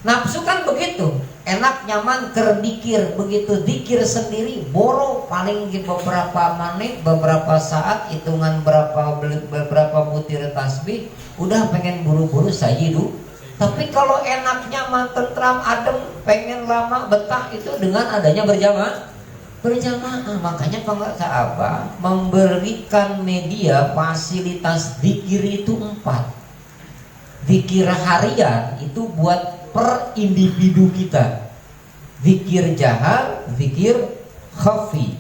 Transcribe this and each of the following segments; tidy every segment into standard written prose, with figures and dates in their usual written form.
Nafsu kan begitu, enak nyaman kerdikir, begitu dikir sendiri boro paling beberapa menit, beberapa saat, hitungan beberapa butir tasbih, udah pengen buru-buru sajidu. Tapi kalau enak nyaman tentram adem, pengen lama betah itu dengan adanya berjamaah. Makanya pengersa apa memberikan media fasilitas zikir itu 4. Zikir harian itu buat per individu kita. Zikir jahar, zikir khafi.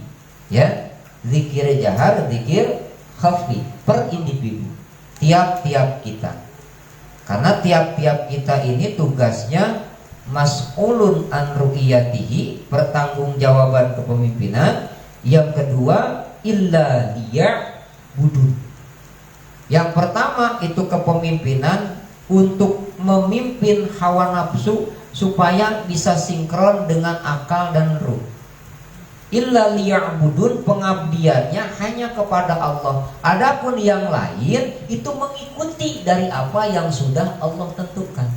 Ya, zikir jahar, zikir khafi per individu. Tiap-tiap kita. Karena tiap-tiap kita ini tugasnya mas'ulun an ru'iyatihi, pertanggungjawaban kepemimpinan. Yang kedua, illa liya'budun. Yang pertama itu kepemimpinan untuk memimpin hawa nafsu supaya bisa sinkron dengan akal dan ruh. Illa liya'budun, pengabdiannya hanya kepada Allah. Adapun yang lain itu mengikuti dari apa yang sudah Allah tentukan.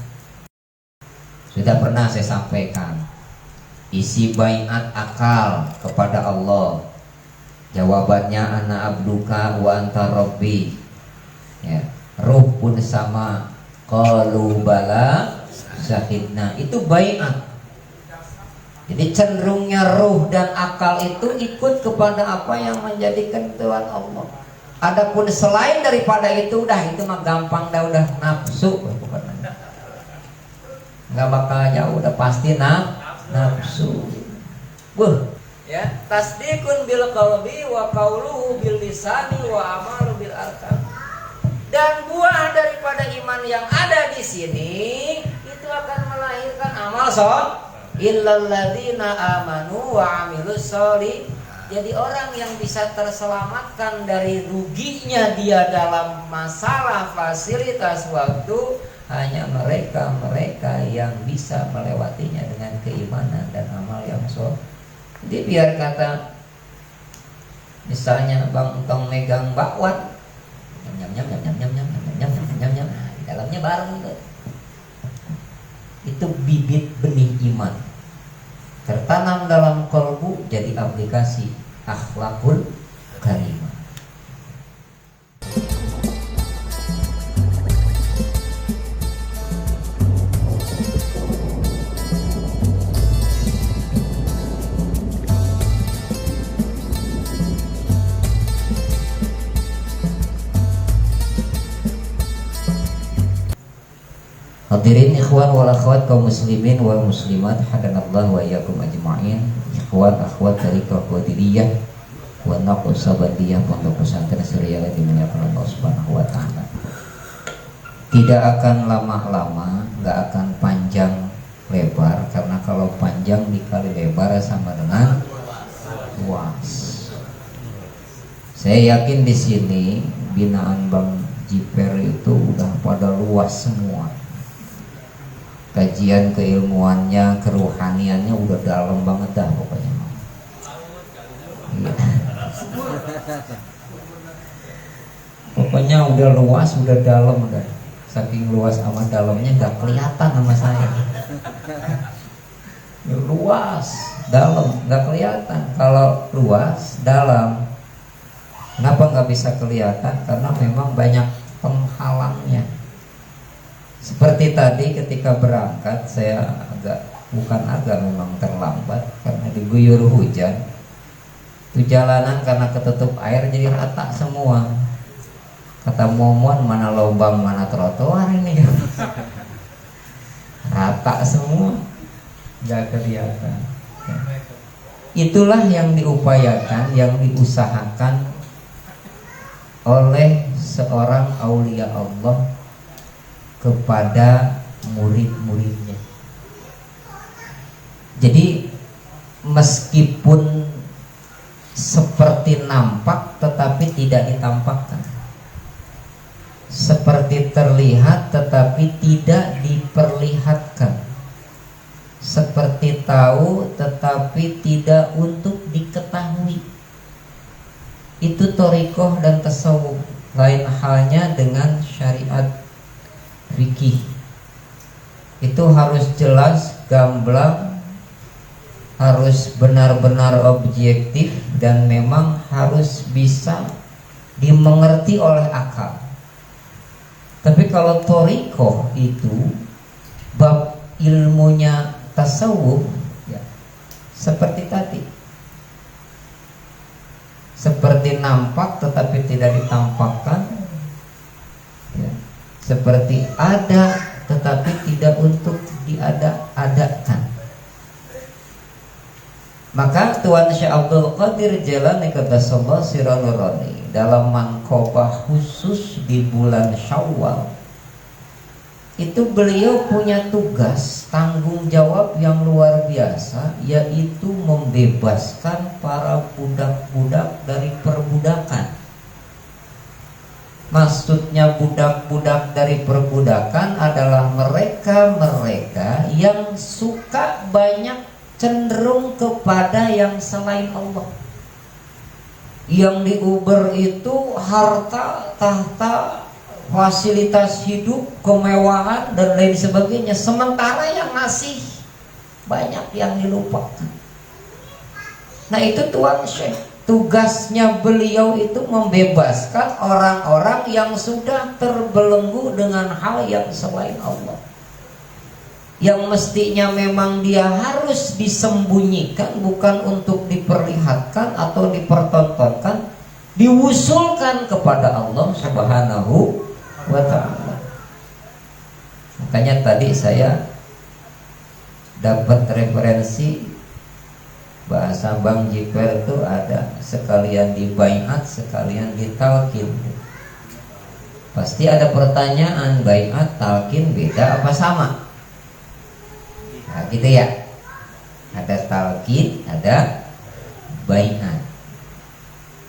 Sudah pernah saya sampaikan, isi baiat akal kepada Allah, jawabannya ana abduka wa anta rabbi. Ya, ruh pun sama, qalu bala syahidna, itu baiat. Jadi cenderungnya ruh dan akal itu ikut kepada apa yang menjadi ketentuan Allah. Adapun selain daripada itu itu mah gampang udah nafsu. Nggak bakal jauh, udah pasti nafsu. Ya, tasdikun bil qalbi wa qauluhu bil lisani wa amalu bil arkan. Dan buah daripada iman yang ada di sini itu akan melahirkan amal soleh. Illal ladzina amanu wa amilus sholih. Jadi orang yang bisa terselamatkan dari ruginya dia dalam masalah fasilitas waktu hanya mereka yang bisa melewatinya dengan keimanan dan amal yang soleh. Jadi biar kata misalnya Bang Entong megang bakwan, nyam nyam nyam nyam nyam nyam nyam nyam nyam nyam, di dalamnya bareng itu bibit benih iman tertanam dalam kalbu, jadi aplikasi akhlakul karimah. Hadirin ikhwan wal akhwat kaum muslimin wal muslimat, hadanallahu wa iyyakum ajma'in. Ikhwan akhwat dari Qadiriyah wa Naqsabandiyah Pondok Pesantren Syariah yang dimuliakan Allah Subhanahu wa taala. Tidak akan lama-lama, enggak akan panjang lebar, karena kalau panjang dikali lebar sama dengan luas. Saya yakin di sini binaan Bang Jiper itu udah pada luas semua. Kajian keilmuannya, keruhaniannya udah dalam banget dah pokoknya. Pokoknya udah luas, udah dalam, udah saking luas sama dalamnya nggak kelihatan sama saya. Luas, dalam nggak kelihatan. Kalau luas, dalam, kenapa nggak bisa kelihatan? Karena memang banyak penghalangnya. Seperti tadi ketika berangkat saya memang terlambat karena diguyur hujan. Itu jalanan karena ketutup air jadi rata semua. Kata Momon, mana lubang mana trotoar ini. Rata semua, nggak kelihatan. Itulah yang diupayakan, yang diusahakan oleh seorang aulia Allah kepada murid-muridnya. Jadi meskipun seperti nampak tetapi tidak ditampakkan, seperti terlihat tetapi tidak diperlihatkan, seperti tahu tetapi tidak untuk diketahui. Itu thariqah dan tasawuf. Lain halnya dengan syariat fikih. itu harus jelas, gamblang, harus benar-benar objektif, dan memang harus bisa dimengerti oleh akal. Tapi kalau thoriqoh itu bab ilmunya tasawuf ya, seperti tadi, seperti nampak tetapi tidak ditampakkan ya, seperti ada tetapi tidak untuk diada-adakan. Maka Tuan Syekh Abdul Qadir Jailani Qaddasallahu Sirran Nurani dalam manqobah khusus di bulan Syawal itu beliau punya tugas, tanggung jawab yang luar biasa, yaitu membebaskan para budak-budak dari perbudakan. Maksudnya budak-budak dari perbudakan adalah mereka-mereka yang suka banyak cenderung kepada yang selain Allah. Yang diuber itu harta, tahta, fasilitas hidup, kemewahan, dan lain sebagainya. Sementara yang ngasih banyak yang dilupakan. Nah itu Tuan Syekh, tugasnya beliau itu membebaskan orang-orang yang sudah terbelenggu dengan hal yang selain Allah, yang mestinya memang dia harus disembunyikan, bukan untuk diperlihatkan atau dipertontonkan, diwusulkan kepada Allah Subhanahu wa ta'ala. Makanya tadi saya dapat referensi bahasa Bang Jiper itu ada sekalian di baiat, sekalian di talqin. Pasti ada pertanyaan, baiat, talqin beda apa sama? Nah, gitu ya. Ada talqin, ada baiat.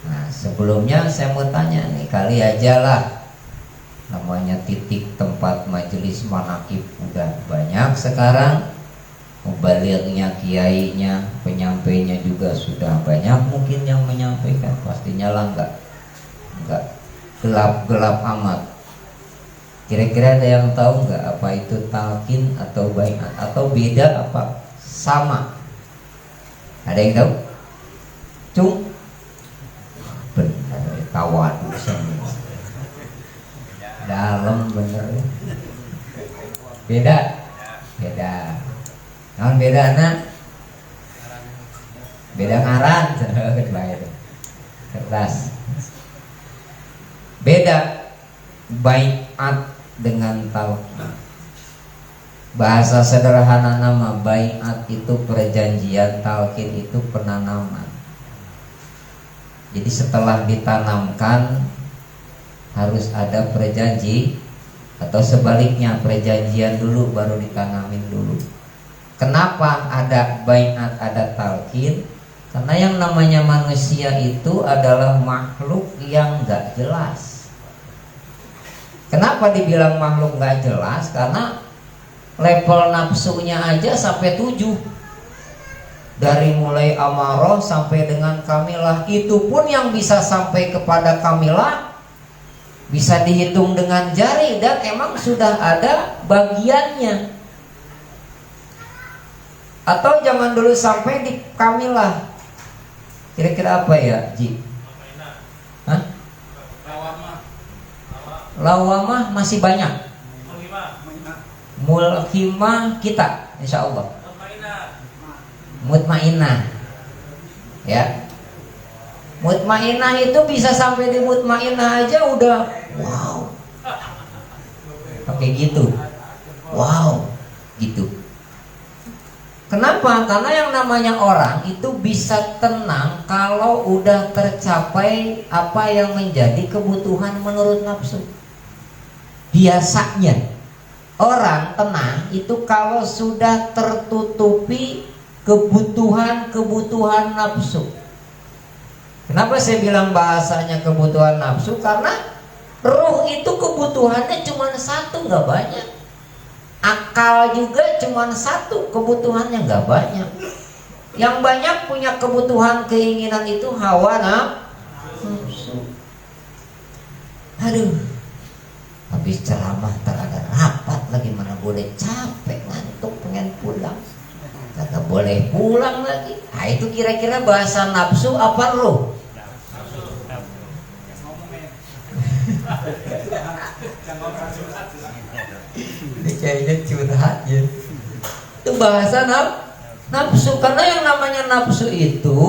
Nah, sebelumnya saya mau tanya nih, kali aja lah, namanya titik tempat majelis manaqib udah banyak sekarang, mubalignya, kiainya, penyampainya juga sudah banyak mungkin yang menyampaikan. Pastinya lah enggak gelap-gelap amat. Kira-kira ada yang tahu nggak apa itu talqin atau baiat, atau beda apa sama? Ada yang tahu? Cung? Benar, tawadu semua. Dalam bener. Beda. Naon beda anak? Beda ngaran. Kertas. Beda baiat dengan talqin. Bahasa sederhana nama baiat itu perjanjian, talqin itu penanaman. Jadi setelah ditanamkan harus ada perjanji, atau sebaliknya perjanjian dulu baru ditanamin dulu. Kenapa ada baiat, ada talqin? Karena yang namanya manusia itu adalah makhluk yang gak jelas. Kenapa dibilang makhluk gak jelas? Karena level nafsunya aja sampai 7. Dari mulai amarah sampai dengan kamilah. Itu pun yang bisa sampai kepada kamilah bisa dihitung dengan jari, dan emang sudah ada bagiannya. Atau zaman dulu sampai di kamilah, kira-kira apa ya, Ji? Hah? Lawamah masih banyak. Mulhimah kita, insya Allah. Mutmainah, ya. Mutmainah itu bisa sampai di mutmainah aja udah wow. Pakai gitu. Wow, gitu. Kenapa? Karena yang namanya orang itu bisa tenang kalau udah tercapai apa yang menjadi kebutuhan menurut nafsu. Biasanya orang tenang itu kalau sudah tertutupi kebutuhan nafsu. Kenapa saya bilang bahasanya kebutuhan nafsu? Karena ruh itu kebutuhannya cuma satu, nggak banyak. Akal juga cuma satu, kebutuhannya nggak banyak. Yang banyak punya kebutuhan, keinginan itu hawa nafsu. Aduh, habis ceramah tak ada rapat lagi, mana boleh capek. pengen pulang. Kagak boleh pulang lagi. Nah itu kira-kira bahasa nafsu apa roh? Ini kayaknya curhat ya. Itu bahasa nafsu. Karena yang namanya nafsu itu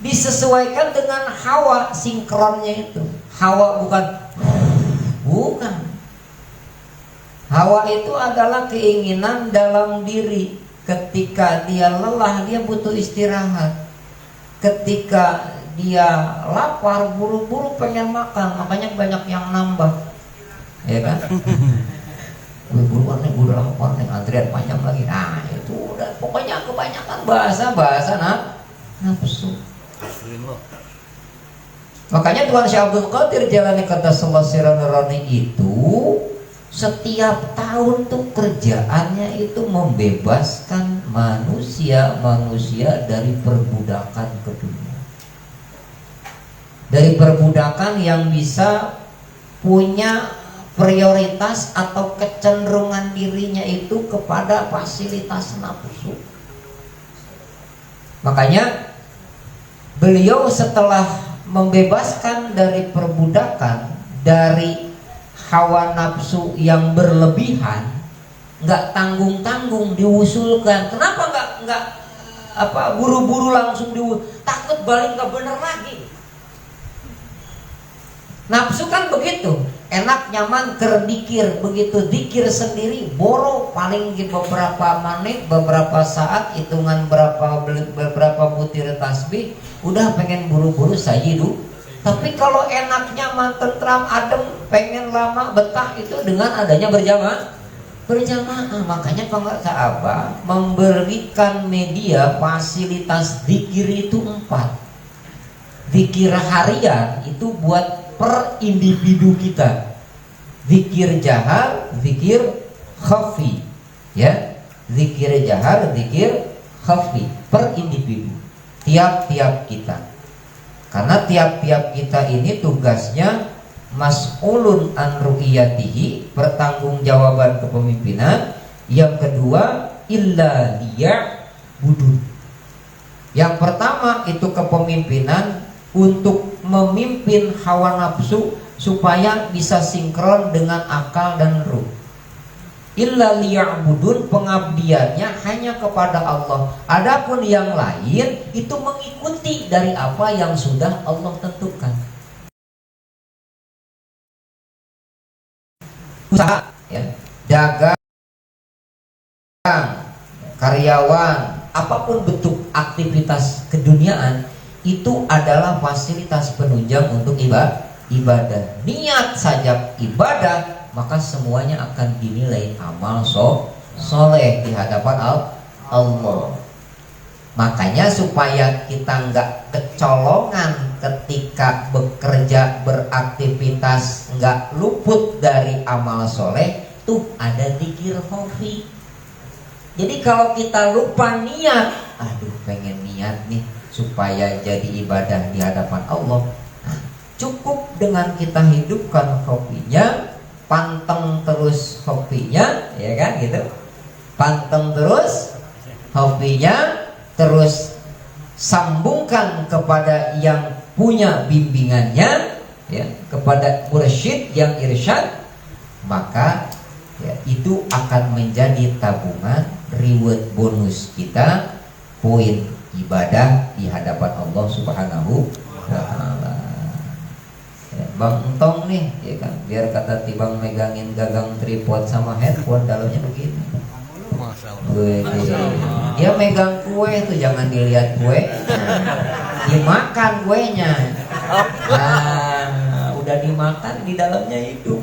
disesuaikan dengan hawa, sinkronnya itu. Hawa bukan. Hawa itu adalah keinginan dalam diri. Ketika dia lelah, dia butuh istirahat. Ketika dia lapar, buru-buru pengen makan, makanya banyak yang nambah, ya kan? Buru-buru nih, udah lapar nih, antrian panjang lagi. Nah itu udah, pokoknya kebanyakan bahasa nafsu. Makanya Tuhan Syekh Abdul Qadir Jalani kata Nurani itu setiap tahun tuh kerjaannya itu membebaskan manusia dari perbudakan ke dunia. Dari perbudakan yang bisa punya prioritas atau kecenderungan dirinya itu kepada fasilitas nafsu. Makanya beliau setelah membebaskan dari perbudakan, dari hawa nafsu yang berlebihan, nggak tanggung-tanggung diusulkan. Kenapa nggak buru-buru langsung takut balik nggak bener lagi. Nafsu kan begitu, enak nyaman terdikir, begitu dikir sendiri boro paling beberapa menit, beberapa saat, hitungan beberapa butir tasbih, udah pengen buru-buru sajidu. Tapi kalau enak nyaman tentram adem, pengen lama betah, itu dengan adanya berjamaah. Makanya pengertian apa memberikan media fasilitas zikir itu 4. Zikir harian itu buat per individu kita, zikir jahar, zikir khafi, ya, zikir jahar, zikir khafi per individu, tiap-tiap kita. Karena tiap-tiap kita ini tugasnya mas'ulun an ru'iyatihi, pertanggungjawaban kepemimpinan. Yang kedua illa liya'budun. Yang pertama itu kepemimpinan untuk memimpin hawa nafsu supaya bisa sinkron dengan akal dan ruh. Illa liya'budun, pengabdiannya hanya kepada Allah. Adapun yang lain itu mengikuti dari apa yang sudah Allah tentukan. Usaha, ya, dagang, karyawan, apapun bentuk aktivitas keduniaan itu adalah fasilitas penunjang untuk ibadah. Niat saja ibadah, maka semuanya akan dinilai amal soleh di hadapan Allah. Makanya supaya kita nggak kecolongan ketika bekerja, beraktivitas, nggak luput dari amal soleh, tuh ada zikir khafi. Jadi kalau kita lupa niat, aduh pengen niat nih supaya jadi ibadah di hadapan Allah, nah, cukup dengan kita hidupkan khafinya, panteng terus khafinya, ya kan gitu, panteng terus khafinya, terus sambungkan kepada yang punya bimbingannya, ya, kepada mursyid yang irsyad, maka ya, itu akan menjadi tabungan reward bonus kita, poin ibadah di hadapan Allah Subhanahu wa Ta'ala. Ya, Bang Entong nih, ya kan, biar kata tibang megangin gagang tripod sama headphone, dalamnya begini. Dia megang kue tuh, jangan dilihat kue, dimakan kuenya. Nah, udah dimakan, di dalamnya hidup.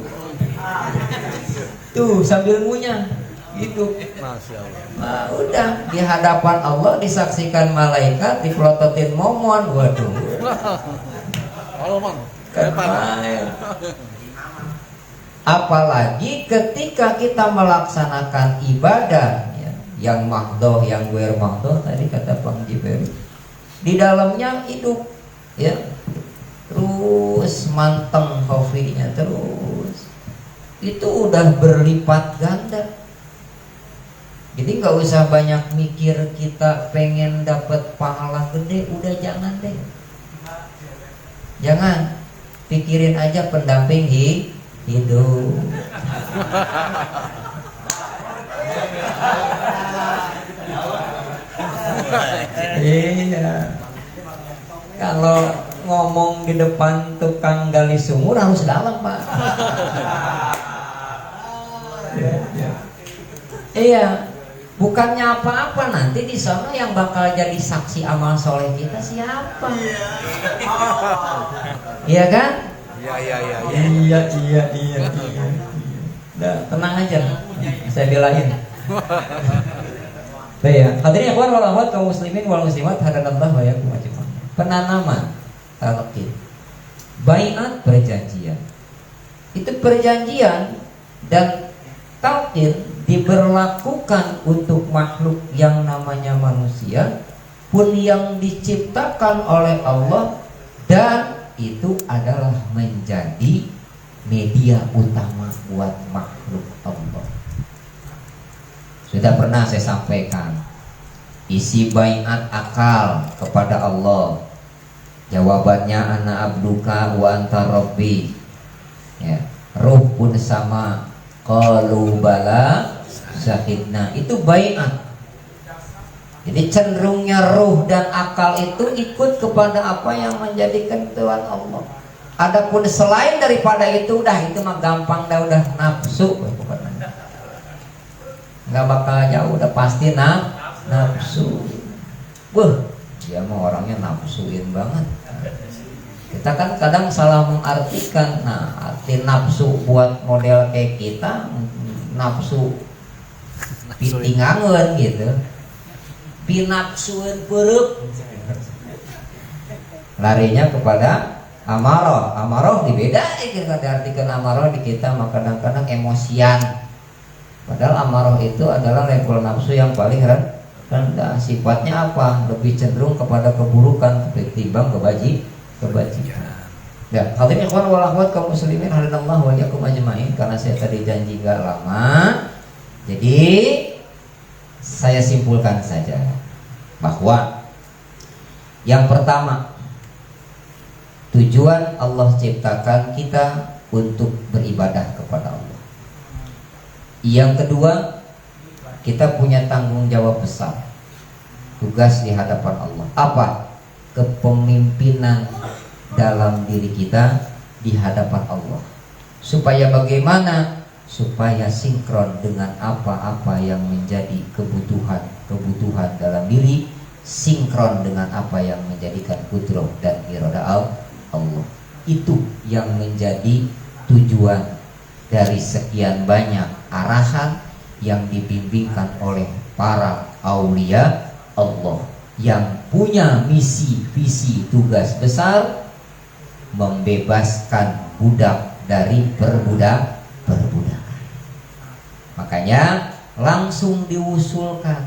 Tuh sambil ngunyah gitu. Nah, udah di hadapan Allah disaksikan malaikat, dipelototin momon, waduh. Apalagi ketika kita melaksanakan ibadah, ya, yang mahdoh, yang guer mahdoh tadi kata Bang Jiberi, di dalamnya hidup, ya, terus manteng kofinya terus, itu udah berlipat ganda. Jadi nggak usah banyak mikir kita pengen dapat pahala gede, udah jangan deh. Jangan, pikirin aja pendamping hidup. Iya. Kalau ngomong di depan tukang gali sumur harus dalam, Pak. Iya, bukannya apa-apa, nanti di sana yang bakal jadi saksi amal soleh kita siapa? Iya kan? Iya. Udah, tenang aja, saya belain. Ya, hadirin ikhwan wal akhwat kaum muslimin wal muslimat hadanallahu wa iyyakum ajmain. Penanaman talqin, baiat perjanjian. Itu perjanjian dan talqin diberlakukan untuk makhluk yang namanya manusia pun yang diciptakan oleh Allah, dan itu adalah menjadi media utama buat makhluk Allah. Sudah pernah saya sampaikan isi baiat akal kepada Allah. Jawabannya ana abduka wa anta rabbi. Ya, ruh pun sama. Qalu bala syahidna. Itu baiat. Jadi cenderungnya ruh dan akal itu ikut kepada apa yang menjadikan Tuhan Allah. Adapun selain daripada itu itu mah gampang udah nafsu. Nggak bakal jauh, udah pasti nafsu. Dia mah orangnya nafsuin banget. Kita kan kadang salah mengartikan. Arti nafsu buat model kayak kita, nafsu pitingangeun gitu, pinapsuin perup, larinya kepada amaroh. Amaroh dibedain, kita diartikan amaroh di kita mah kadang-kadang emosian. Padahal amarah itu adalah level nafsu yang paling rendah. Sifatnya apa? Lebih cenderung kepada keburukan ketimbang kebajikan. Ya, hadirin ikhwan wal akhwat kaum muslimin hadanallahu wa iyyakum ajmain. Karena saya tadi janji gak lama, jadi saya simpulkan saja bahwa yang pertama, tujuan Allah ciptakan kita untuk beribadah kepada Allah. Yang kedua, kita punya tanggung jawab besar, tugas di hadapan Allah. Apa? Kepemimpinan dalam diri kita di hadapan Allah. Supaya bagaimana? Supaya sinkron dengan apa-apa yang menjadi kebutuhan dalam diri, sinkron dengan apa yang menjadikan kudrah dan iradah Allah. Itu yang menjadi tujuan dari sekian banyak arahan yang dibimbingkan oleh para aulia Allah yang punya misi, visi, tugas besar membebaskan budak dari perbudakan. Makanya langsung diusulkan.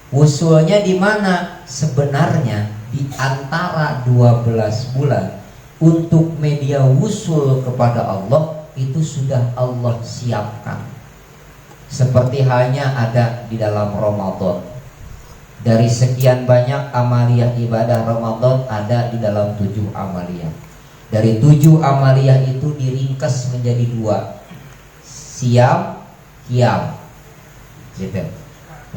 Usulnya di mana? Sebenarnya di antara 12 bulan untuk media wusul kepada Allah itu sudah Allah siapkan. Seperti halnya ada di dalam Ramadan. Dari sekian banyak amaliyah ibadah Ramadan ada di dalam 7 amaliyah. Dari 7 amaliyah itu diringkas menjadi 2. Siam, qiyam. Gitu.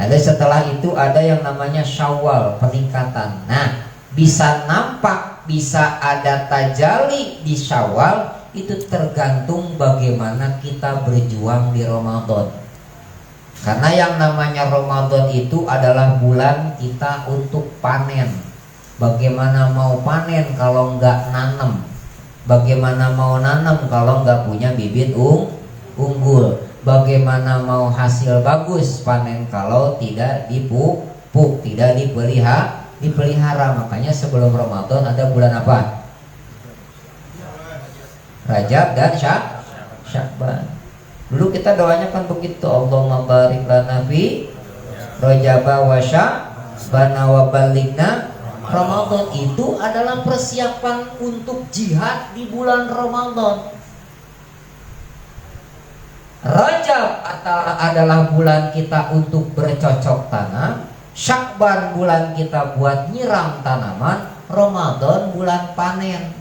Nanti setelah itu ada yang namanya Syawal, peningkatan. Nah, bisa nampak, bisa ada tajalli di Syawal. Itu tergantung bagaimana kita berjuang di Ramadan. Karena yang namanya Ramadan itu adalah bulan kita untuk panen. Bagaimana mau panen kalau nggak nanam? Bagaimana mau nanam kalau nggak punya bibit unggul? Bagaimana mau hasil bagus panen kalau tidak dipupuk, tidak dipelihara? Makanya sebelum Ramadan ada bulan apa? Rajab dan Sya'ban. Dulu kita doanya kan begitu, Allahumma barik lana fi Rajab wa Sya'ban wa balighna Ramadan. Itu adalah persiapan untuk jihad di bulan Ramadan. Rajab adalah bulan kita untuk bercocok tanam, Syakban bulan kita buat nyiram tanaman, Ramadan bulan panen.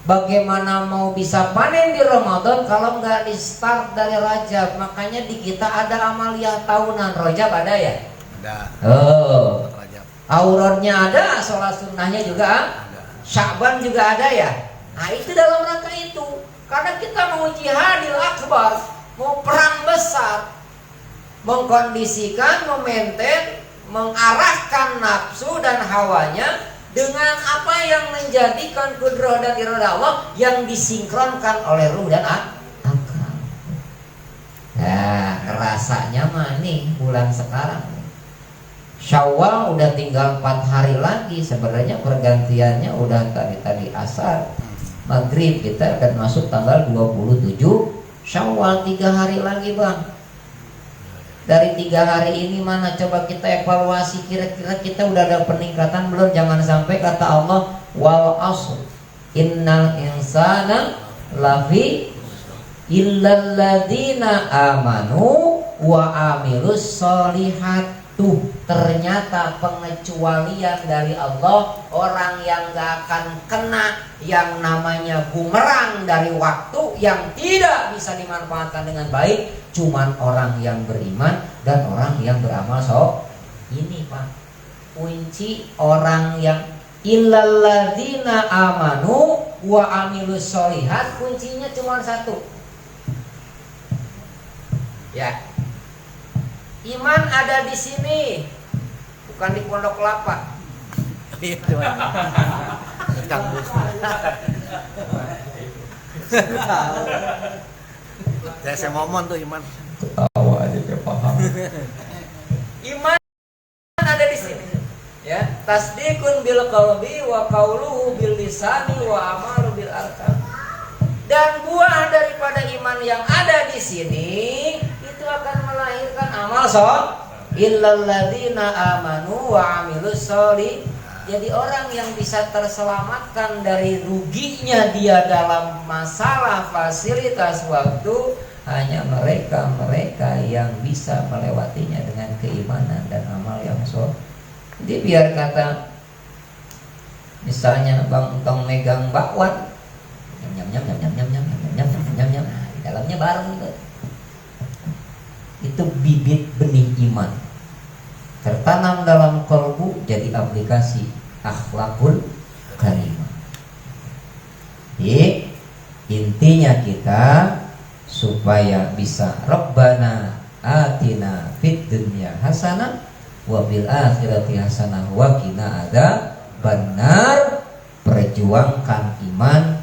Bagaimana mau bisa panen di Ramadan kalau nggak di start dari Rajab? Makanya di kita ada amaliyah tahunan. Rajab ada ya? Ada. Oh, Rajab. Auronnya ada, sholat sunnahnya juga Ada. Syakban juga ada ya. Nah itu dalam rangka itu, karena kita mau jihadil akbar, mau perang besar, mengkondisikan, memaintain, mengarahkan nafsu dan hawanya dengan apa yang menjadikan kudrah dan iradah Allah yang disinkronkan oleh ruh dan akal. Nah, rasanya mah nih bulan sekarang Syawal udah tinggal 4 hari lagi. Sebenarnya pergantiannya udah tadi asar maghrib, kita akan masuk tanggal 27 Syawal, 3 hari lagi bang. Dari 3 hari ini mana coba kita evaluasi, kira-kira kita udah ada peningkatan belum? Jangan sampai kata Allah wal asr innal insana lafi illal ladzina amanu wa amilus solihat. Ternyata pengecualian dari Allah, orang yang gak akan kena yang namanya bumerang dari waktu yang tidak bisa dimanfaatkan dengan baik, cuman orang yang beriman dan orang yang beramal ini Pak, kunci orang yang illalladzina amanu wa amilus solihat, kuncinya cuma satu ya. Iman ada di sini, bukan di Pondok Kelapa. Iya, Kang Bus. Saya ngomong tuh Iman. Ketawa aja kayak paham. Iman ada di sini. Ya, tasdikun bil qalbi wa qauluhu bil lisani wa amalu bil arkan. Dan buah daripada iman yang ada di sini itu akan melahirkan amal illalladzina amanu wa amilus solih. Jadi orang yang bisa terselamatkan dari ruginya dia dalam masalah fasilitas waktu hanya mereka yang bisa melewatinya dengan keimanan dan amal yang soleh. Jadi biar kata misalnya Bang Tong megang bakwan, nyam nyam nyam nyam nyam nyam nyam nyam nyam nyam, nah, di dalamnya bareng itu bibit benih iman tertanam dalam kalbu, jadi aplikasi akhlakul karimah. Jadi intinya kita supaya bisa Rabbana atina fid dunya hasanah wa bil akhirati hasanah wa qina adzabannar. Perjuangkan iman